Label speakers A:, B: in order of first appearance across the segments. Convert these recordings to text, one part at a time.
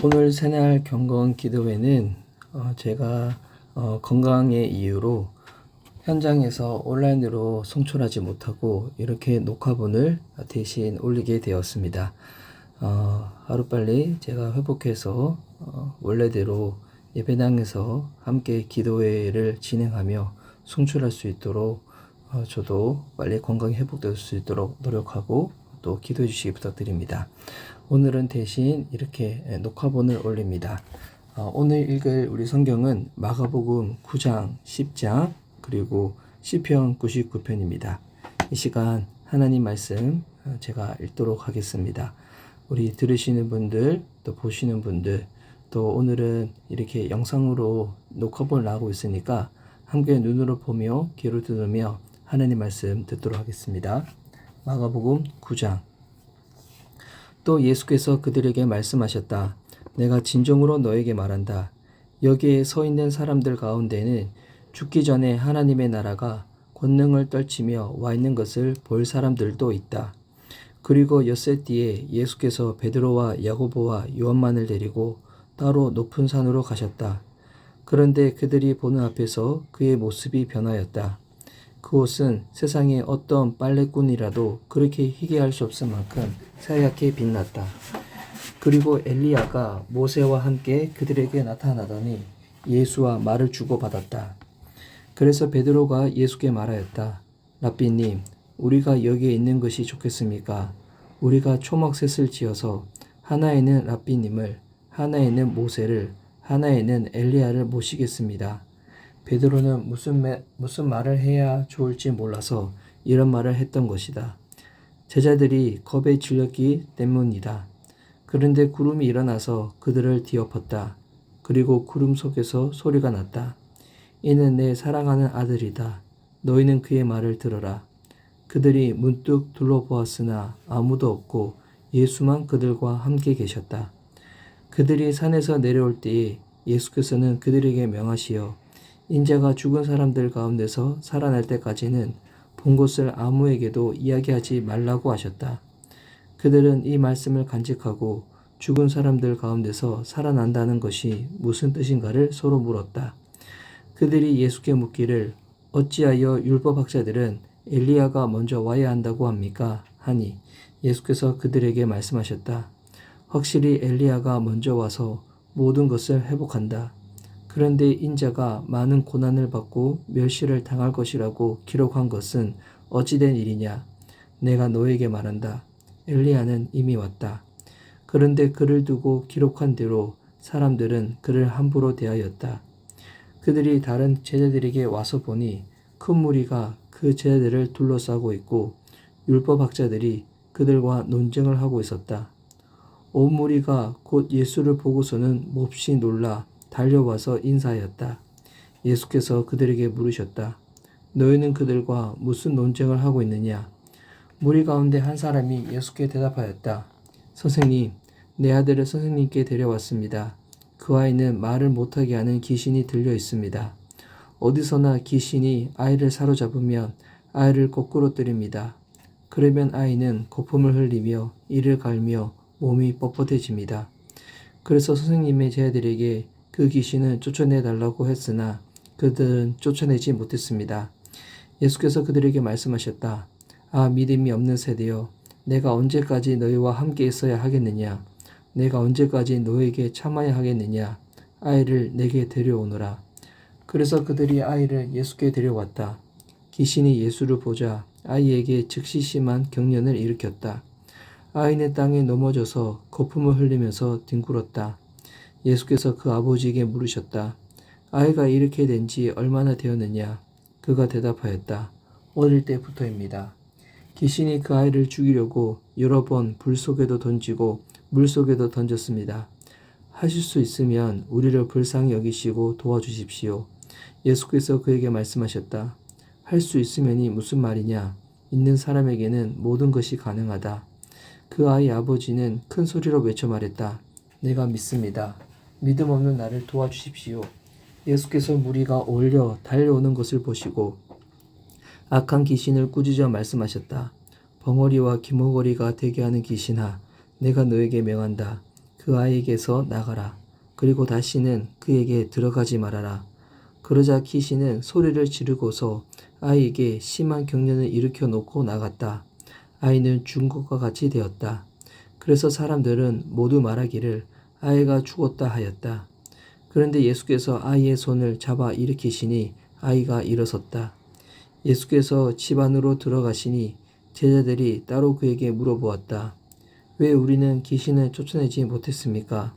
A: 오늘 새날 경건 기도회는 제가 건강의 이유로 현장에서 온라인으로 송출하지 못하고 이렇게 녹화본을 대신 올리게 되었습니다. 하루빨리 제가 회복해서 원래대로 예배당에서 함께 기도회를 진행하며 송출할 수 있도록 저도 빨리 건강이 회복될 수 있도록 노력하고 또 기도해 주시기 부탁드립니다. 오늘은 대신 이렇게 녹화본을 올립니다. 오늘 읽을 우리 성경은 마가복음 9장, 10장, 그리고 시편 99편입니다. 이 시간 하나님 말씀 제가 읽도록 하겠습니다. 우리 들으시는 분들, 또 보시는 분들, 또 오늘은 이렇게 영상으로 녹화본을 나오고 있으니까 함께 눈으로 보며 귀로 들으며 하나님 말씀 듣도록 하겠습니다. 마가복음 9장. 또 예수께서 그들에게 말씀하셨다. 내가 진정으로 너에게 말한다. 여기에 서 있는 사람들 가운데는 죽기 전에 하나님의 나라가 권능을 떨치며 와 있는 것을 볼 사람들도 있다. 그리고 엿새 뒤에 예수께서 베드로와 야고보와 요한만을 데리고 따로 높은 산으로 가셨다. 그런데 그들이 보는 앞에서 그의 모습이 변하였다. 그곳은 세상의 어떤 빨래꾼이라도 그렇게 희게 할 수 없을 만큼 새하얗게 빛났다. 그리고 엘리야가 모세와 함께 그들에게 나타나더니 예수와 말을 주고받았다. 그래서 베드로가 예수께 말하였다. 랍비님, 우리가 여기에 있는 것이 좋겠습니까? 우리가 초막셋을 지어서 하나에는 랍비님을, 하나에는 모세를, 하나에는 엘리야를 모시겠습니다. 베드로는 무슨 말을 해야 좋을지 몰라서 이런 말을 했던 것이다. 제자들이 겁에 질렸기 때문이다. 그런데 구름이 일어나서 그들을 뒤엎었다. 그리고 구름 속에서 소리가 났다. 이는 내 사랑하는 아들이다. 너희는 그의 말을 들어라. 그들이 문득 둘러보았으나 아무도 없고 예수만 그들과 함께 계셨다. 그들이 산에서 내려올 때에 예수께서는 그들에게 명하시어 인자가 죽은 사람들 가운데서 살아날 때까지는 본 것을 아무에게도 이야기하지 말라고 하셨다. 그들은 이 말씀을 간직하고 죽은 사람들 가운데서 살아난다는 것이 무슨 뜻인가를 서로 물었다. 그들이 예수께 묻기를 어찌하여 율법학자들은 엘리야가 먼저 와야 한다고 합니까? 하니 예수께서 그들에게 말씀하셨다. 확실히 엘리야가 먼저 와서 모든 것을 회복한다. 그런데 인자가 많은 고난을 받고 멸시를 당할 것이라고 기록한 것은 어찌된 일이냐? 내가 너에게 말한다. 엘리야는 이미 왔다. 그런데 그를 두고 기록한 대로 사람들은 그를 함부로 대하였다. 그들이 다른 제자들에게 와서 보니 큰 무리가 그 제자들을 둘러싸고 있고 율법학자들이 그들과 논쟁을 하고 있었다. 온 무리가 곧 예수를 보고서는 몹시 놀라 달려와서 인사하였다. 예수께서 그들에게 물으셨다. 너희는 그들과 무슨 논쟁을 하고 있느냐? 무리 가운데 한 사람이 예수께 대답하였다. 선생님, 내 아들을 선생님께 데려왔습니다. 그 아이는 말을 못하게 하는 귀신이 들려 있습니다. 어디서나 귀신이 아이를 사로잡으면 아이를 거꾸로 때립니다. 그러면 아이는 거품을 흘리며 이를 갈며 몸이 뻣뻣해집니다. 그래서 선생님의 제자들에게 그 귀신을 쫓아내달라고 했으나 그들은 쫓아내지 못했습니다. 예수께서 그들에게 말씀하셨다. 아, 믿음이 없는 세대여, 내가 언제까지 너희와 함께 있어야 하겠느냐? 내가 언제까지 너에게 참아야 하겠느냐? 아이를 내게 데려오너라. 그래서 그들이 아이를 예수께 데려왔다. 귀신이 예수를 보자 아이에게 즉시 심한 경련을 일으켰다. 아이는 땅에 넘어져서 거품을 흘리면서 뒹굴었다. 예수께서 그 아버지에게 물으셨다. 아이가 이렇게 된 지 얼마나 되었느냐? 그가 대답하였다. 어릴 때부터입니다. 귀신이 그 아이를 죽이려고 여러 번 불 속에도 던지고 물 속에도 던졌습니다. 하실 수 있으면 우리를 불쌍히 여기시고 도와주십시오. 예수께서 그에게 말씀하셨다. 할 수 있으면이 무슨 말이냐? 있는 사람에게는 모든 것이 가능하다. 그 아이 아버지는 큰 소리로 외쳐 말했다. 내가 믿습니다. 믿음 없는 나를 도와주십시오. 예수께서 무리가 올려 달려오는 것을 보시고 악한 귀신을 꾸짖어 말씀하셨다. 벙어리와 기머거리가 되게 하는 귀신아, 내가 너에게 명한다. 그 그 아이에게서 나가라. 그리고 다시는 그에게 들어가지 말아라. 그러자 귀신은 소리를 지르고서 아이에게 심한 경련을 일으켜 놓고 나갔다. 아이는 죽은 것과 같이 되었다. 그래서 사람들은 모두 말하기를 아이가 죽었다 하였다. 그런데 예수께서 아이의 손을 잡아 일으키시니 아이가 일어섰다. 예수께서 집 안으로 들어가시니 제자들이 따로 그에게 물어보았다. 왜 우리는 귀신을 쫓아내지 못했습니까?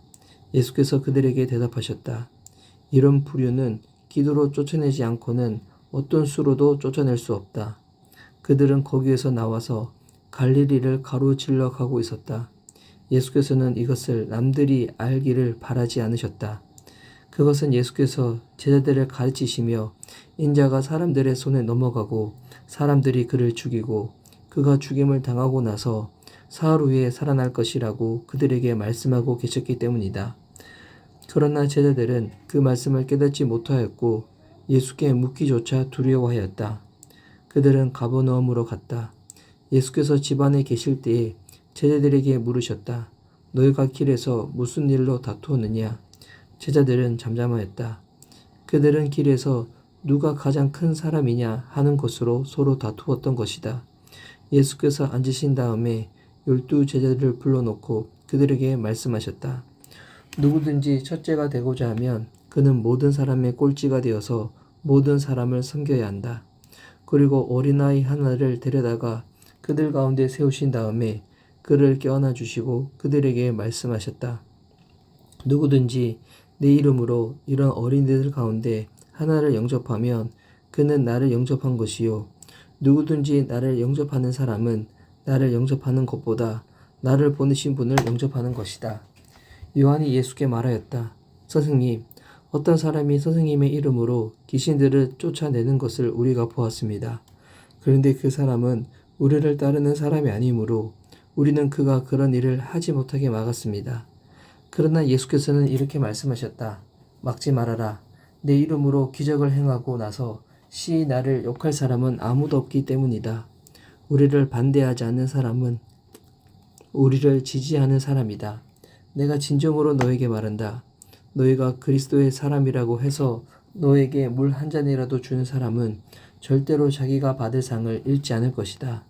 A: 예수께서 그들에게 대답하셨다. 이런 부류는 기도로 쫓아내지 않고는 어떤 수로도 쫓아낼 수 없다. 그들은 거기에서 나와서 갈릴리를 가로질러 가고 있었다. 예수께서는 이것을 남들이 알기를 바라지 않으셨다. 그것은 예수께서 제자들을 가르치시며 인자가 사람들의 손에 넘어가고 사람들이 그를 죽이고 그가 죽임을 당하고 나서 사흘 후에 살아날 것이라고 그들에게 말씀하고 계셨기 때문이다. 그러나 제자들은 그 말씀을 깨닫지 못하였고 예수께 묻기조차 두려워하였다. 그들은 가버나움으로 갔다. 예수께서 집 안에 계실 때에 제자들에게 물으셨다. 너희가 길에서 무슨 일로 다투었느냐? 제자들은 잠잠하였다. 그들은 길에서 누가 가장 큰 사람이냐 하는 것으로 서로 다투었던 것이다. 예수께서 앉으신 다음에 12 제자들을 불러놓고 그들에게 말씀하셨다. 누구든지 첫째가 되고자 하면 그는 모든 사람의 꼴찌가 되어서 모든 사람을 섬겨야 한다. 그리고 어린아이 하나를 데려다가 그들 가운데 세우신 다음에 그를 껴안아 주시고 그들에게 말씀하셨다. 누구든지 내 이름으로 이런 어린이들 가운데 하나를 영접하면 그는 나를 영접한 것이요. 누구든지 나를 영접하는 사람은 나를 영접하는 것보다 나를 보내신 분을 영접하는 것이다. 요한이 예수께 말하였다. 선생님, 어떤 사람이 선생님의 이름으로 귀신들을 쫓아내는 것을 우리가 보았습니다. 그런데 그 사람은 우리를 따르는 사람이 아니므로 우리는 그가 그런 일을 하지 못하게 막았습니다. 그러나 예수께서는 이렇게 말씀하셨다. 막지 말아라. 내 이름으로 기적을 행하고 나서 시 나를 욕할 사람은 아무도 없기 때문이다. 우리를 반대하지 않는 사람은 우리를 지지하는 사람이다. 내가 진정으로 너에게 말한다. 너희가 그리스도의 사람이라고 해서 너에게 물 한 잔이라도 주는 사람은 절대로 자기가 받을 상을 잃지 않을 것이다.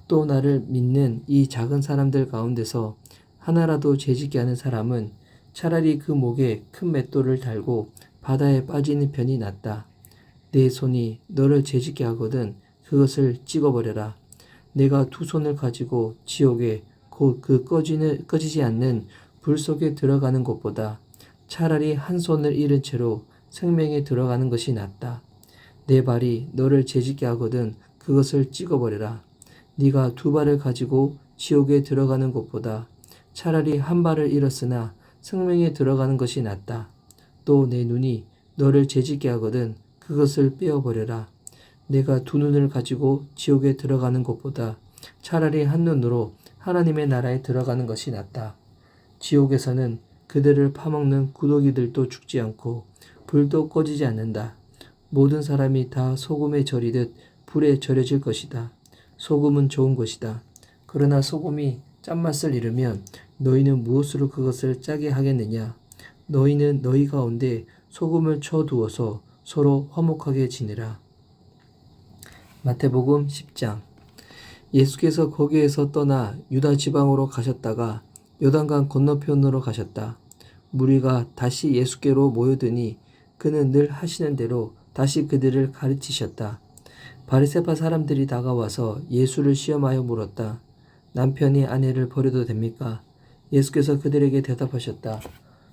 A: 또 나를 믿는 이 작은 사람들 가운데서 하나라도 죄짓게 하는 사람은 차라리 그 목에 큰 맷돌을 달고 바다에 빠지는 편이 낫다. 내 손이 너를 죄짓게 하거든 그것을 찍어버려라. 내가 두 손을 가지고 지옥에 곧 그 꺼지지 않는 불 속에 들어가는 것보다 차라리 한 손을 잃은 채로 생명에 들어가는 것이 낫다. 내 발이 너를 죄짓게 하거든 그것을 찍어버려라. 네가 두 발을 가지고 지옥에 들어가는 것보다 차라리 한 발을 잃었으나 생명에 들어가는 것이 낫다. 또 내 눈이 너를 죄짓게 하거든 그것을 빼어버려라. 내가 두 눈을 가지고 지옥에 들어가는 것보다 차라리 한 눈으로 하나님의 나라에 들어가는 것이 낫다. 지옥에서는 그들을 파먹는 구더기들도 죽지 않고 불도 꺼지지 않는다. 모든 사람이 다 소금에 절이듯 불에 절여질 것이다. 소금은 좋은 것이다. 그러나 소금이 짠맛을 잃으면 너희는 무엇으로 그것을 짜게 하겠느냐? 너희는 너희 가운데 소금을 쳐두어서 서로 화목하게 지내라. 마태복음 10장. 예수께서 거기에서 떠나 유다 지방으로 가셨다가 요단강 건너편으로 가셨다. 무리가 다시 예수께로 모여드니 그는 늘 하시는 대로 다시 그들을 가르치셨다. 바리새파 사람들이 다가와서 예수를 시험하여 물었다. 남편이 아내를 버려도 됩니까? 예수께서 그들에게 대답하셨다.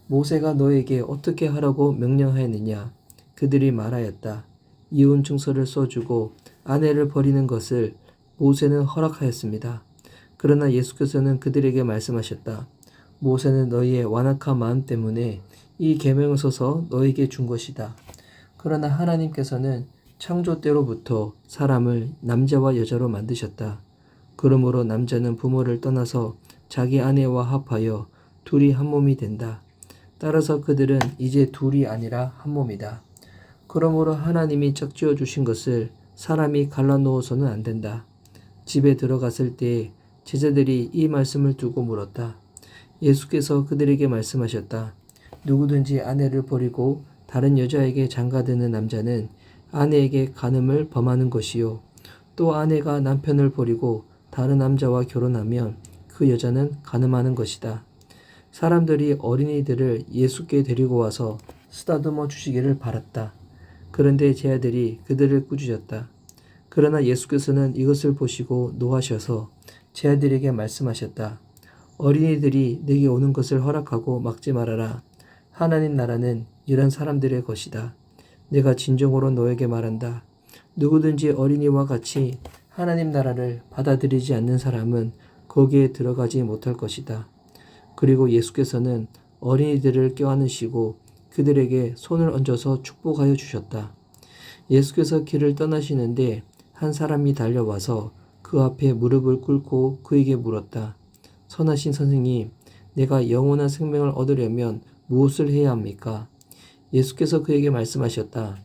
A: 모세가 너에게 어떻게 하라고 명령하였느냐? 그들이 말하였다. 이혼 증서를 써주고 아내를 버리는 것을 모세는 허락하였습니다. 그러나 예수께서는 그들에게 말씀하셨다. 모세는 너희의 완악한 마음 때문에 이 계명을 써서 너에게 준 것이다. 그러나 하나님께서는 창조 때로부터 사람을 남자와 여자로 만드셨다. 그러므로 남자는 부모를 떠나서 자기 아내와 합하여 둘이 한 몸이 된다. 따라서 그들은 이제 둘이 아니라 한 몸이다. 그러므로 하나님이 짝지어 주신 것을 사람이 갈라놓아서는 안 된다. 집에 들어갔을 때 제자들이 이 말씀을 두고 물었다. 예수께서 그들에게 말씀하셨다. 누구든지 아내를 버리고 다른 여자에게 장가드는 남자는 아내에게 간음을 범하는 것이요. 또 아내가 남편을 버리고 다른 남자와 결혼하면 그 여자는 간음하는 것이다. 사람들이 어린이들을 예수께 데리고 와서 쓰다듬어 주시기를 바랐다. 그런데 제 아들이 그들을 꾸짖었다. 그러나 예수께서는 이것을 보시고 노하셔서 제 아들에게 말씀하셨다. 어린이들이 내게 오는 것을 허락하고 막지 말아라. 하나님 나라는 이런 사람들의 것이다. 내가 진정으로 너에게 말한다. 누구든지 어린이와 같이 하나님 나라를 받아들이지 않는 사람은 거기에 들어가지 못할 것이다. 그리고 예수께서는 어린이들을 껴안으시고 그들에게 손을 얹어서 축복하여 주셨다. 예수께서 길을 떠나시는데 한 사람이 달려와서 그 앞에 무릎을 꿇고 그에게 물었다. 선하신 선생님, 내가 영원한 생명을 얻으려면 무엇을 해야 합니까? 예수께서 그에게 말씀하셨다.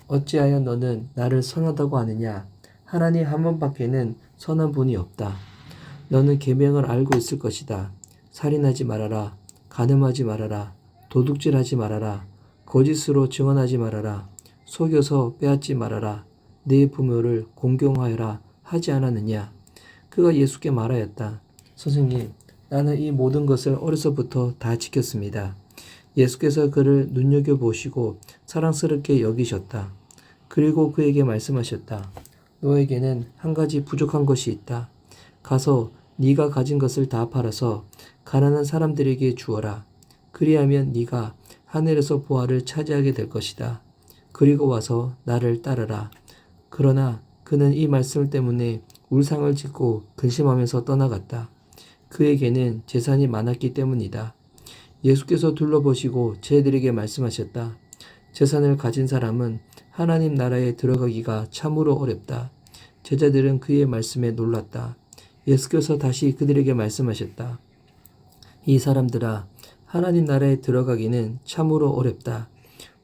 A: 어찌하여 너는 나를 선하다고 하느냐? 하나님 한 분밖에는 선한 분이 없다. 너는 계명을 알고 있을 것이다. 살인하지 말아라. 간음하지 말아라. 도둑질하지 말아라. 거짓으로 증언하지 말아라. 속여서 빼앗지 말아라. 네 부모를 공경하여라 하지 않았느냐? 그가 예수께 말하였다. 선생님, 나는 이 모든 것을 어려서부터 다 지켰습니다. 예수께서 그를 눈여겨보시고 사랑스럽게 여기셨다. 그리고 그에게 말씀하셨다. 너에게는 한 가지 부족한 것이 있다. 가서 네가 가진 것을 다 팔아서 가난한 사람들에게 주어라. 그리하면 네가 하늘에서 보화를 차지하게 될 것이다. 그리고 와서 나를 따르라. 그러나 그는 이 말씀 때문에 울상을 짓고 근심하면서 떠나갔다. 그에게는 재산이 많았기 때문이다. 예수께서 둘러보시고 제자들에게 말씀하셨다. 재산을 가진 사람은 하나님 나라에 들어가기가 참으로 어렵다. 제자들은 그의 말씀에 놀랐다. 예수께서 다시 그들에게 말씀하셨다. 이 사람들아, 하나님 나라에 들어가기는 참으로 어렵다.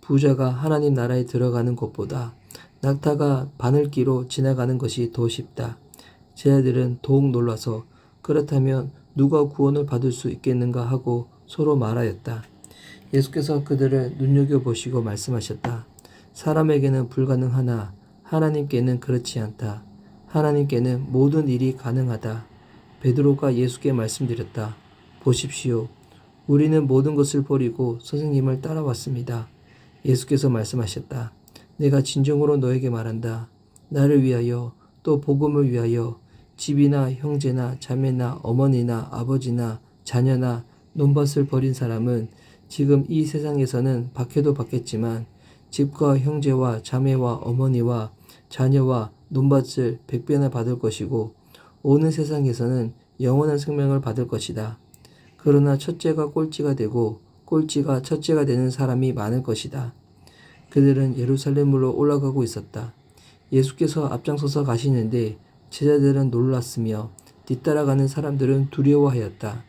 A: 부자가 하나님 나라에 들어가는 것보다 낙타가 바늘기로 지나가는 것이 더 쉽다. 제자들은 더욱 놀라서 그렇다면 누가 구원을 받을 수 있겠는가 하고 서로 말하였다. 예수께서 그들을 눈여겨보시고 말씀하셨다. 사람에게는 불가능하나 하나님께는 그렇지 않다. 하나님께는 모든 일이 가능하다. 베드로가 예수께 말씀드렸다. 보십시오. 우리는 모든 것을 버리고 선생님을 따라왔습니다. 예수께서 말씀하셨다. 내가 진정으로 너에게 말한다. 나를 위하여 또 복음을 위하여 집이나 형제나 자매나 어머니나 아버지나 자녀나 논밭을 버린 사람은 지금 이 세상에서는 박해도 받겠지만 집과 형제와 자매와 어머니와 자녀와 논밭을 100배나 받을 것이고 오는 세상에서는 영원한 생명을 받을 것이다. 그러나 첫째가 꼴찌가 되고 꼴찌가 첫째가 되는 사람이 많을 것이다. 그들은 예루살렘으로 올라가고 있었다. 예수께서 앞장서서 가시는데 제자들은 놀랐으며 뒤따라가는 사람들은 두려워하였다.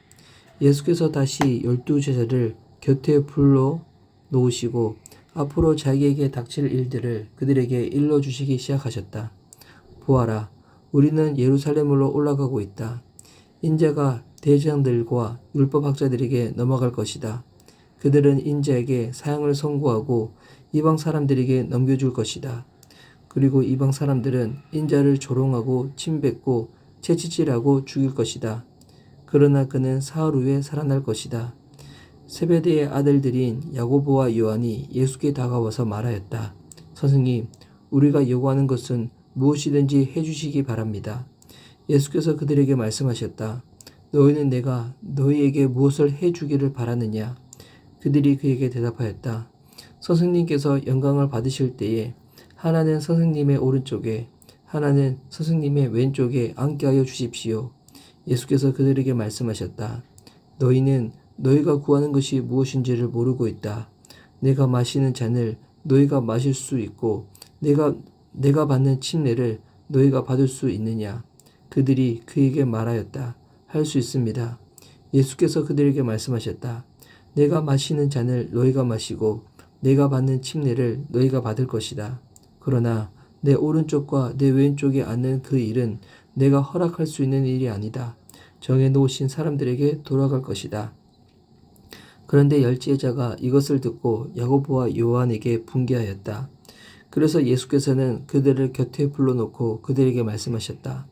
A: 예수께서 다시 12제자를 곁에 불러 놓으시고 앞으로 자기에게 닥칠 일들을 그들에게 일러주시기 시작하셨다. 보아라, 우리는 예루살렘으로 올라가고 있다. 인자가 대장들과 율법학자들에게 넘어갈 것이다. 그들은 인자에게 사형을 선고하고 이방 사람들에게 넘겨줄 것이다. 그리고 이방 사람들은 인자를 조롱하고 침뱉고 채찍질하고 죽일 것이다. 그러나 그는 사흘 후에 살아날 것이다. 세베대의 아들들인 야고보와 요한이 예수께 다가와서 말하였다. 선생님, 우리가 요구하는 것은 무엇이든지 해주시기 바랍니다. 예수께서 그들에게 말씀하셨다. 너희는 내가 너희에게 무엇을 해주기를 바라느냐? 그들이 그에게 대답하였다. 선생님께서 영광을 받으실 때에 하나는 선생님의 오른쪽에 하나는 선생님의 왼쪽에 앉게 하여 주십시오. 예수께서 그들에게 말씀하셨다. 너희는 너희가 구하는 것이 무엇인지를 모르고 있다. 내가 마시는 잔을 너희가 마실 수 있고 내가 받는 침례를 너희가 받을 수 있느냐? 그들이 그에게 말하였다. 할 수 있습니다. 예수께서 그들에게 말씀하셨다. 내가 마시는 잔을 너희가 마시고 내가 받는 침례를 너희가 받을 것이다. 그러나 내 오른쪽과 내 왼쪽에 앉는 그 일은 내가 허락할 수 있는 일이 아니다. 정해놓으신 사람들에게 돌아갈 것이다. 그런데 열지제자가 이것을 듣고 야고보와 요한에게 분개하였다. 그래서 예수께서는 그들을 곁에 불러놓고 그들에게 말씀하셨다.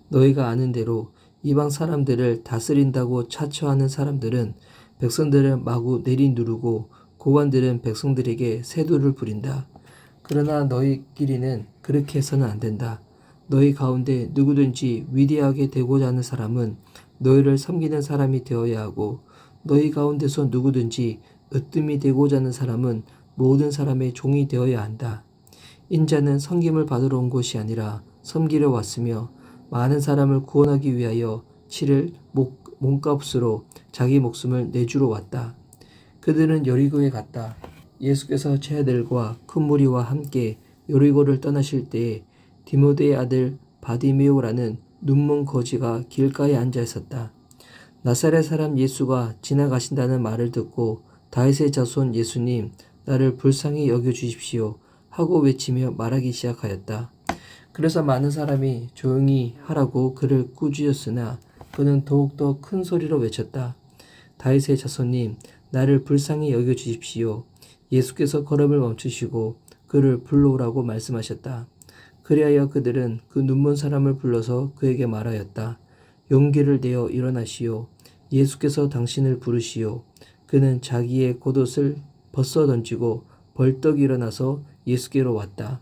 A: 너희가 아는 대로 이방 사람들을 다스린다고 차처하는 사람들은 백성들을 마구 내리누르고 고관들은 백성들에게 세도를 부린다. 그러나 너희끼리는 그렇게 해서는 안 된다. 너희 가운데 누구든지 위대하게 되고자 하는 사람은 너희를 섬기는 사람이 되어야 하고 너희 가운데서 누구든지 으뜸이 되고자 하는 사람은 모든 사람의 종이 되어야 한다. 인자는 섬김을 받으러 온 것이 아니라 섬기러 왔으며 많은 사람을 구원하기 위하여 치를 몸값으로 자기 목숨을 내주러 왔다. 그들은 여리고에 갔다. 예수께서 제 아들과 큰 무리와 함께 여리고를 떠나실 때에 디모데의 아들 바디메오라는 눈먼 거지가 길가에 앉아 있었다. 나사렛 사람 예수가 지나가신다는 말을 듣고 다윗의 자손 예수님, 나를 불쌍히 여겨주십시오 하고 외치며 말하기 시작하였다. 그래서 많은 사람이 조용히 하라고 그를 꾸짖었으나 그는 더욱더 큰 소리로 외쳤다. 다윗의 자손님, 나를 불쌍히 여겨주십시오. 예수께서 걸음을 멈추시고 그를 불러오라고 말씀하셨다. 그리하여 그들은 그 눈먼 사람을 불러서 그에게 말하였다. 용기를 내어 일어나시오. 예수께서 당신을 부르시오. 그는 자기의 겉옷을 벗어 던지고 벌떡 일어나서 예수께로 왔다.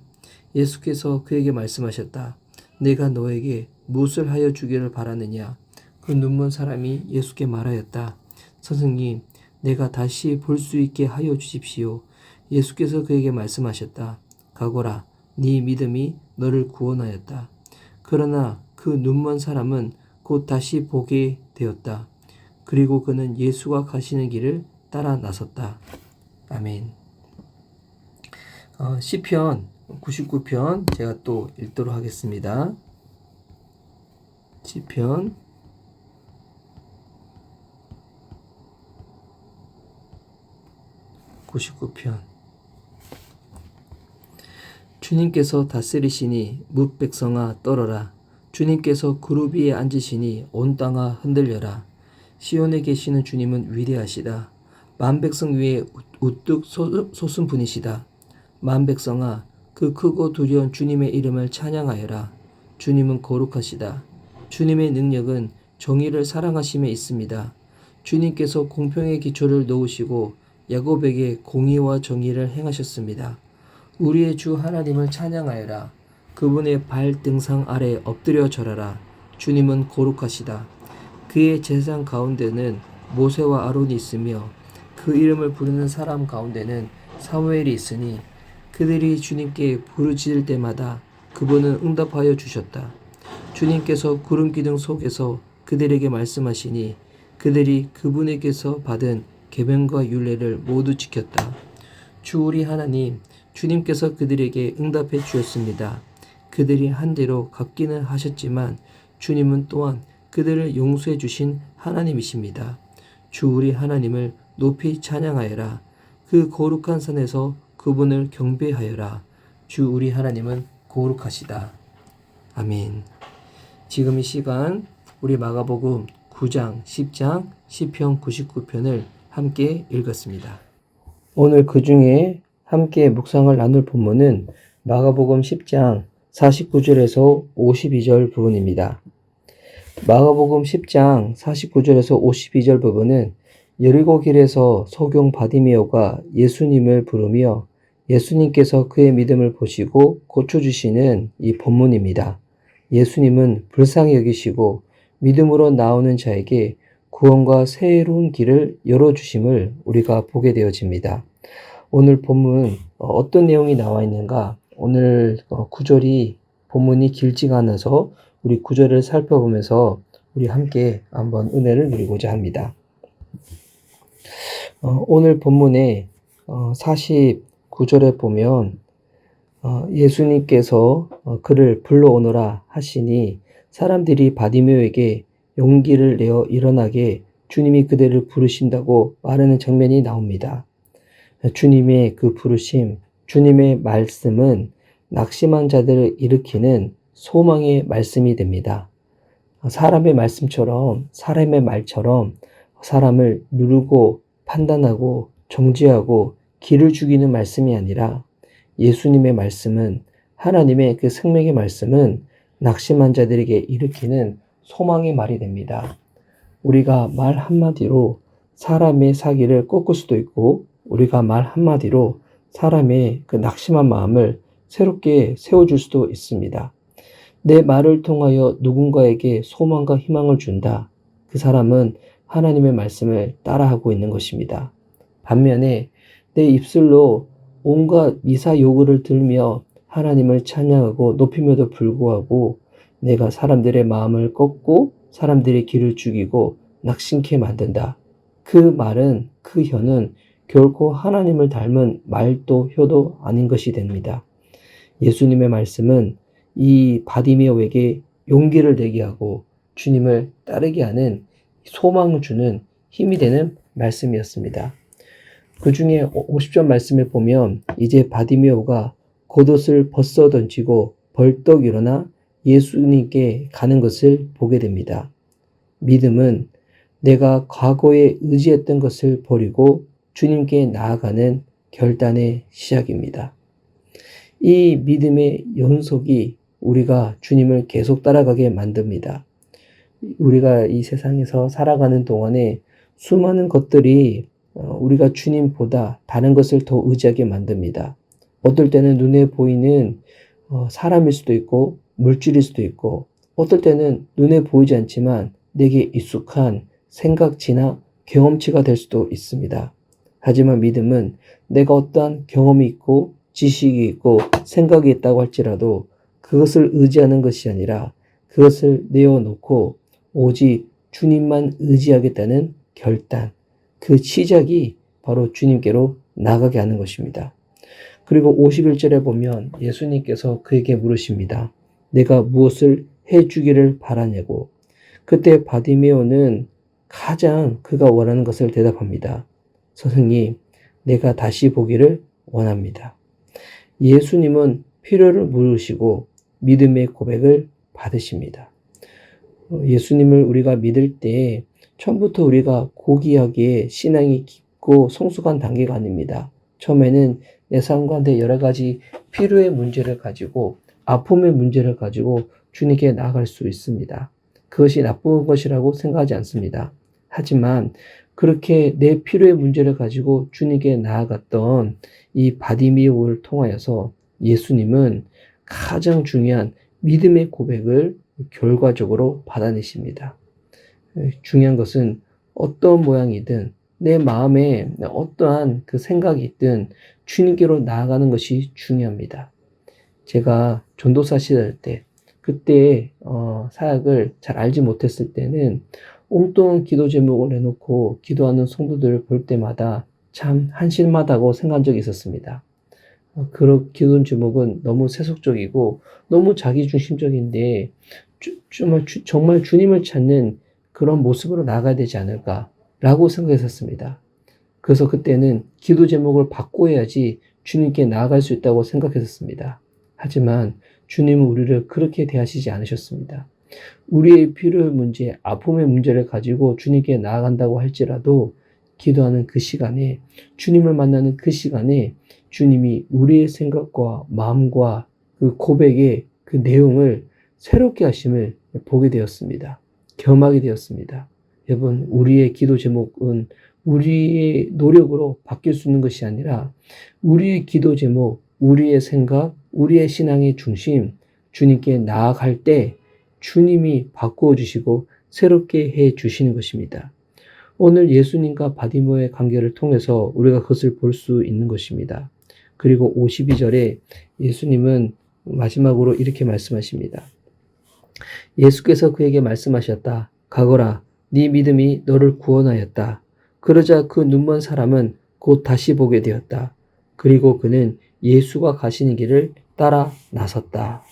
A: 예수께서 그에게 말씀하셨다. 내가 너에게 무엇을 하여 주기를 바라느냐? 그 눈먼 사람이 예수께 말하였다. 선생님, 내가 다시 볼 수 있게 하여 주십시오. 예수께서 그에게 말씀하셨다. 가거라, 네 믿음이 너를 구원하였다. 그러나 그 눈먼 사람은 곧 다시 보게 되었다. 그리고 그는 예수가 가시는 길을 따라 나섰다. 아멘. 시편 99편 제가 또 읽도록 하겠습니다. 시편 99편. 주님께서 다스리시니 뭇 백성아 떨어라. 주님께서 그룹 위에 앉으시니 온 땅아 흔들려라. 시온에 계시는 주님은 위대하시다. 만 백성 위에 우뚝 솟은 분이시다. 만 백성아 그 크고 두려운 주님의 이름을 찬양하여라. 주님은 거룩하시다. 주님의 능력은 정의를 사랑하심에 있습니다. 주님께서 공평의 기초를 놓으시고 야곱에게 공의와 정의를 행하셨습니다. 우리의 주 하나님을 찬양하여라. 그분의 발등상 아래 엎드려 절하라. 주님은 거룩하시다. 그의 제사장 가운데는 모세와 아론이 있으며 그 이름을 부르는 사람 가운데는 사무엘이 있으니 그들이 주님께 부르짖을 때마다 그분은 응답하여 주셨다. 주님께서 구름 기둥 속에서 그들에게 말씀하시니 그들이 그분에게서 받은 계명과 율례를 모두 지켰다. 주 우리 하나님, 주님께서 그들에게 응답해 주셨습니다. 그들이 한 대로 갚기는 하셨지만 주님은 또한 그들을 용서해 주신 하나님이십니다. 주 우리 하나님을 높이 찬양하여라. 그 거룩한 산에서 그분을 경배하여라. 주 우리 하나님은 거룩하시다. 아멘. 지금 이 시간 우리 마가복음 9장, 10장, 시편 99편을 함께 읽었습니다. 오늘 그 중에 함께 묵상을 나눌 본문은 마가복음 10장 49절에서 52절 부분입니다. 마가복음 10장 49절에서 52절 부분은 여리고 길에서 소경 바디메오가 예수님을 부르며 예수님께서 그의 믿음을 보시고 고쳐주시는 이 본문입니다. 예수님은 불쌍히 여기시고 믿음으로 나오는 자에게 구원과 새로운 길을 열어주심을 우리가 보게 되어집니다. 오늘 본문 어떤 내용이 나와 있는가? 오늘 구절이 본문이 길지가 않아서 우리 구절을 살펴보면서 우리 함께 한번 은혜를 누리고자 합니다. 오늘 본문의 49절에 보면 예수님께서 그를 불러오너라 하시니 사람들이 바디메오에게 용기를 내어 일어나게 주님이 그들을 부르신다고 말하는 장면이 나옵니다. 주님의 그 부르심, 주님의 말씀은 낙심한 자들을 일으키는 소망의 말씀이 됩니다. 사람의 말씀처럼, 사람의 말처럼 사람을 누르고 판단하고 정죄하고 기를 죽이는 말씀이 아니라 예수님의 말씀은, 하나님의 그 생명의 말씀은 낙심한 자들에게 일으키는 소망의 말이 됩니다. 우리가 말 한마디로 사람의 사기를 꺾을 수도 있고, 우리가 말 한마디로 사람의 그 낙심한 마음을 새롭게 세워줄 수도 있습니다. 내 말을 통하여 누군가에게 소망과 희망을 준다. 그 사람은 하나님의 말씀을 따라하고 있는 것입니다. 반면에 내 입술로 온갖 미사 요구를 들며 하나님을 찬양하고 높임에도 불구하고 내가 사람들의 마음을 꺾고 사람들의 길을 죽이고 낙심케 만든다. 그 말은, 그 혀는 결코 하나님을 닮은 말도 혀도 아닌 것이 됩니다. 예수님의 말씀은 이 바디메오에게 용기를 내게 하고 주님을 따르게 하는 소망을 주는 힘이 되는 말씀이었습니다. 그 중에 50절 말씀을 보면 이제 바디메오가 겉옷을 벗어 던지고 벌떡 일어나 예수님께 가는 것을 보게 됩니다. 믿음은 내가 과거에 의지했던 것을 버리고 주님께 나아가는 결단의 시작입니다. 이 믿음의 연속이 우리가 주님을 계속 따라가게 만듭니다. 우리가 이 세상에서 살아가는 동안에 수많은 것들이 우리가 주님보다 다른 것을 더 의지하게 만듭니다. 어떨 때는 눈에 보이는 사람일 수도 있고 물질일 수도 있고, 어떨 때는 눈에 보이지 않지만 내게 익숙한 생각지나 경험치가 될 수도 있습니다. 하지만 믿음은 내가 어떠한 경험이 있고 지식이 있고 생각이 있다고 할지라도 그것을 의지하는 것이 아니라 그것을 내어놓고 오직 주님만 의지하겠다는 결단, 그 시작이 바로 주님께로 나가게 하는 것입니다. 그리고 51절에 보면 예수님께서 그에게 물으십니다. 내가 무엇을 해주기를 바라냐고. 그때 바디메오는 가장 그가 원하는 것을 대답합니다. 선생님, 내가 다시 보기를 원합니다. 예수님은 필요를 물으시고 믿음의 고백을 받으십니다. 예수님을 우리가 믿을 때 처음부터 우리가 고귀하게 신앙이 깊고 성숙한 단계가 아닙니다. 처음에는 내 삶 가운데 여러 가지 필요의 문제를 가지고, 아픔의 문제를 가지고 주님께 나아갈 수 있습니다. 그것이 나쁜 것이라고 생각하지 않습니다. 하지만 그렇게 내 필요의 문제를 가지고 주님께 나아갔던 이 바디메오를 통하여서 예수님은 가장 중요한 믿음의 고백을 결과적으로 받아내십니다. 중요한 것은 어떤 모양이든 내 마음에 어떠한 그 생각이 있든 주님께로 나아가는 것이 중요합니다. 제가 전도사 시절 때, 그때 사역을 잘 알지 못했을 때는 엉뚱한 기도 제목을 내놓고 기도하는 성도들을 볼 때마다 참 한심하다고 생각한 적이 있었습니다. 그런 기도 제목은 너무 세속적이고 너무 자기중심적인데 정말 주님을 찾는 그런 모습으로 나가야 되지 않을까라고 생각했었습니다. 그래서 그때는 기도 제목을 바꿔야지 주님께 나아갈 수 있다고 생각했었습니다. 하지만 주님은 우리를 그렇게 대하시지 않으셨습니다. 우리의 필요의 문제, 아픔의 문제를 가지고 주님께 나아간다고 할지라도 기도하는 그 시간에, 주님을 만나는 그 시간에 주님이 우리의 생각과 마음과 그 고백의 그 내용을 새롭게 하심을 보게 되었습니다. 경험하게 되었습니다. 여러분, 우리의 기도 제목은 우리의 노력으로 바뀔 수 있는 것이 아니라 우리의 기도 제목, 우리의 생각, 우리의 신앙의 중심, 주님께 나아갈 때 주님이 바꾸어 주시고 새롭게 해 주시는 것입니다. 오늘 예수님과 바디메오의 관계를 통해서 우리가 그것을 볼 수 있는 것입니다. 그리고 52절에 예수님은 마지막으로 이렇게 말씀하십니다. 예수께서 그에게 말씀하셨다. 가거라, 네 믿음이 너를 구원하였다. 그러자 그 눈먼 사람은 곧 다시 보게 되었다. 그리고 그는 예수가 가시는 길을 따라 나섰다.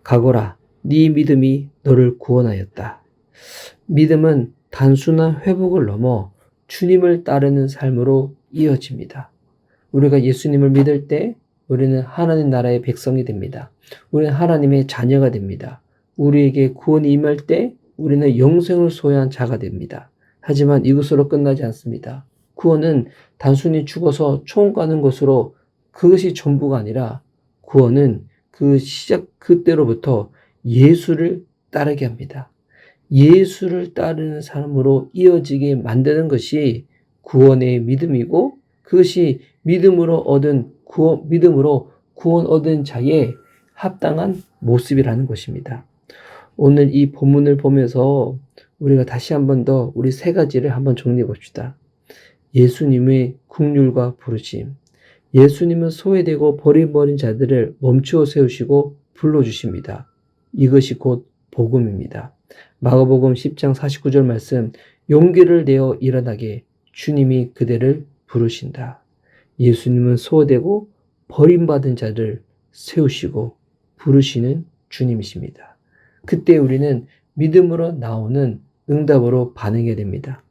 A: 가거라, 네 믿음이 너를 구원하였다. 믿음은 단순한 회복을 넘어 주님을 따르는 삶으로 이어집니다. 우리가 예수님을 믿을 때 우리는 하나님 나라의 백성이 됩니다. 우리는 하나님의 자녀가 됩니다. 우리에게 구원이 임할 때 우리는 영생을 소유한 자가 됩니다. 하지만 이것으로 끝나지 않습니다. 구원은 단순히 죽어서 초원 가는 것으로 그것이 전부가 아니라 구원은 그 시작 그때로부터 예수를 따르게 합니다. 예수를 따르는 삶으로 이어지게 만드는 것이 구원의 믿음이고 그것이 믿음으로 구원 얻은 자의 합당한 모습이라는 것입니다. 오늘 이 본문을 보면서 우리가 다시 한 번 더 우리 세 가지를 한번 정리해 봅시다. 예수님의 긍휼과 부르심. 예수님은 소외되고 버림버린 자들을 멈추어 세우시고 불러주십니다. 이것이 곧 복음입니다. 마가복음 10장 49절 말씀, 용기를 내어 일어나게 주님이 그대를 부르신다. 예수님은 소외되고 버림받은 자를 세우시고 부르시는 주님이십니다. 그때 우리는 믿음으로 나오는 응답으로 반응해야 됩니다.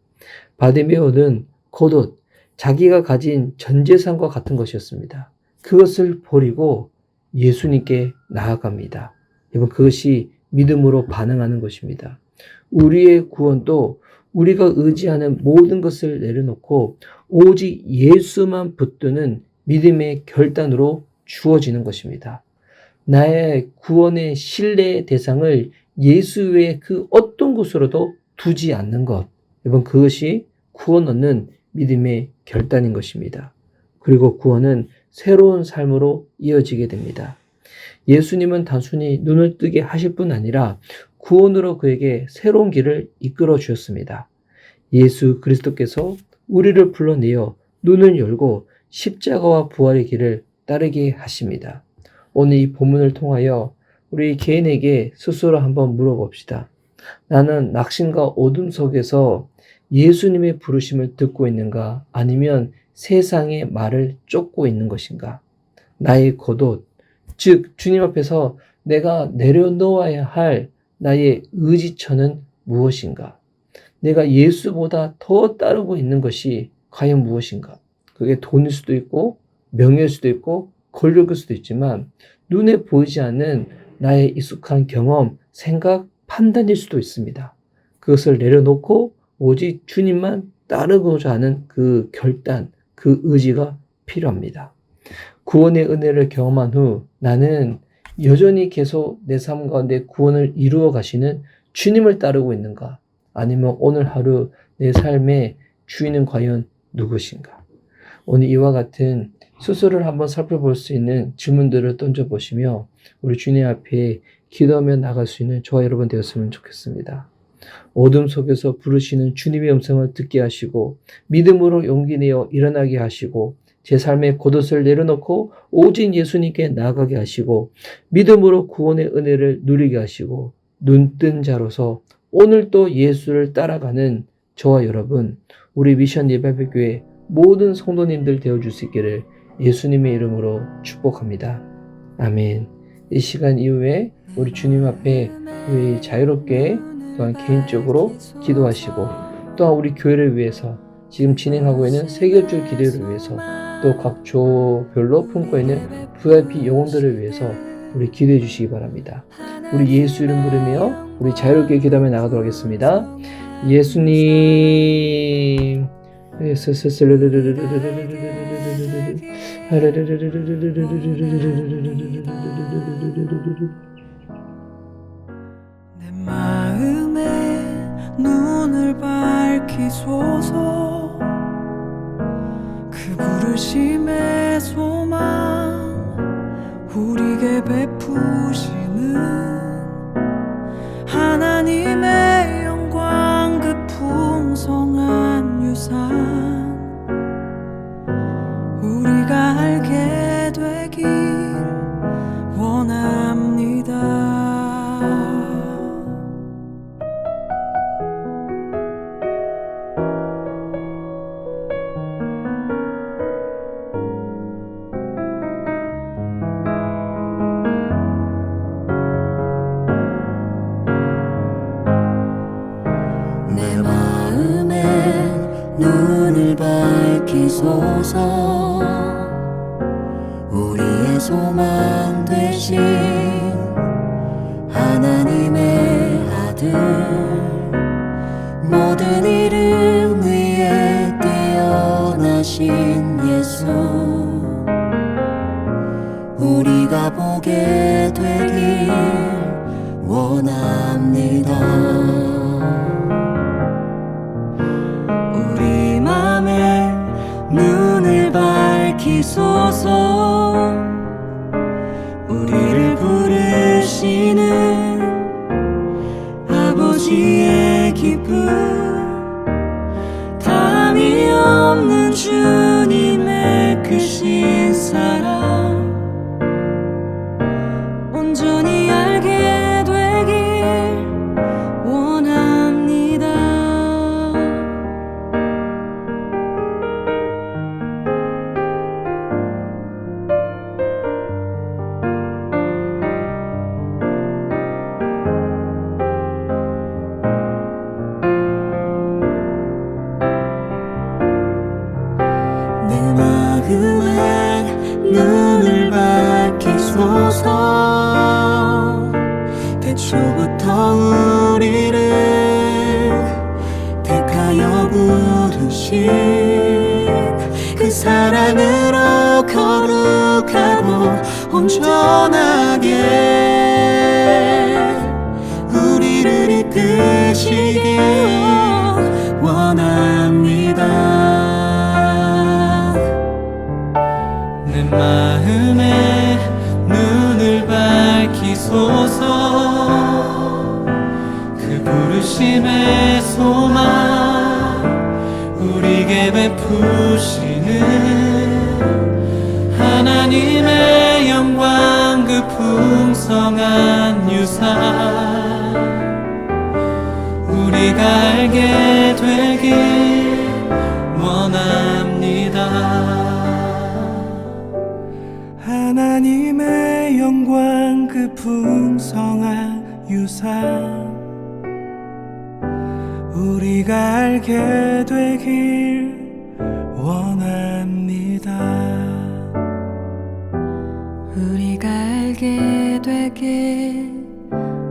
A: 바디메오는 겉옷, 자기가 가진 전 재산과 같은 것이었습니다. 그것을 버리고 예수님께 나아갑니다. 여러분, 그것이 믿음으로 반응하는 것입니다. 우리의 구원도 우리가 의지하는 모든 것을 내려놓고 오직 예수만 붙드는 믿음의 결단으로 주어지는 것입니다. 나의 구원의 신뢰의 대상을 예수 외에 그 어떤 곳으로도 두지 않는 것. 여러분, 그것이 구원 얻는 믿음의 결단인 것입니다. 그리고 구원은 새로운 삶으로 이어지게 됩니다. 예수님은 단순히 눈을 뜨게 하실 뿐 아니라 구원으로 그에게 새로운 길을 이끌어 주셨습니다. 예수 그리스도께서 우리를 불러내어 눈을 열고 십자가와 부활의 길을 따르게 하십니다. 오늘 이 본문을 통하여 우리 개인에게 스스로 한번 물어봅시다. 나는 낙심과 어둠 속에서 예수님의 부르심을 듣고 있는가? 아니면 세상의 말을 쫓고 있는 것인가? 나의 겉옷, 즉 주님 앞에서 내가 내려놓아야 할 나의 의지처는 무엇인가? 내가 예수보다 더 따르고 있는 것이 과연 무엇인가? 그게 돈일 수도 있고 명예일 수도 있고 권력일 수도 있지만 눈에 보이지 않는 나의 익숙한 경험, 생각, 판단일 수도 있습니다. 그것을 내려놓고 오직 주님만 따르고자 하는 그 결단, 그 의지가 필요합니다. 구원의 은혜를 경험한 후 나는 여전히 계속 내 삶 가운데 구원을 이루어 가시는 주님을 따르고 있는가? 아니면 오늘 하루 내 삶의 주인은 과연 누구신가? 오늘 이와 같은 스스로를 한번 살펴볼 수 있는 질문들을 던져보시며 우리 주님 앞에 기도하며 나갈 수 있는 저와 여러분 되었으면 좋겠습니다. 어둠 속에서 부르시는 주님의 음성을 듣게 하시고 믿음으로 용기 내어 일어나게 하시고 제 삶의 겉옷을 내려놓고 오직 예수님께 나아가게 하시고 믿음으로 구원의 은혜를 누리게 하시고 눈뜬 자로서 오늘 또 예수를 따라가는 저와 여러분, 우리 미션 예배교회 모든 성도님들 되어줄 수 있기를 예수님의 이름으로 축복합니다. 아멘. 이 시간 이후에 우리 주님 앞에 우리 자유롭게 또한 개인적으로 기도하시고 또한 우리 교회를 위해서 지금 진행하고 있는 세계줄 기도를 위해서 또 각 조별로 품고 있는 VIP 영혼들을 위해서 우리 기도해 주시기 바랍니다. 우리 예수 이름 부르며 우리 자유롭게 기도하며 나가도록 하겠습니다. 예수님
B: 내 마음에 눈을 밝히소서. 그 부르심의 소망 우리에게 베푸시는 하나님의 영광 그 풍성한 유산 우리가 알게 되길 원합니다. 내 마음에 눈을 밝히소서. 우리의 소망 되신 하나님의 아들 모든 이름 위에 뛰어 되신 예수 우리가 보게 되길 원합니다. 우리 맘에 눈을 밝히소서. 우리를 부르시는 아버지의 기쁨 담이 없는 주님의 크신 사랑 온전히 알게 되길 원합니다. 내 마음에 눈을 밝히소서. 태초부터 우리를 택하여 부르신 그 사랑으로 거룩하고 온전하게 우리를 이끄시길 원합니다. 내 마음에 눈을 밝히소서. 그 부르심의 소망 우리에게 베푸시는 하나님의 영광 그 풍성한 유산 우리가 알게 되길 원합니다. 하나님의 영광 그 풍성한 유산 우리가 알게 되길 원합니다. 우리가 알게 되길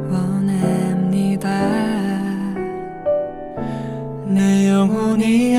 B: 원합니다. 내 영혼이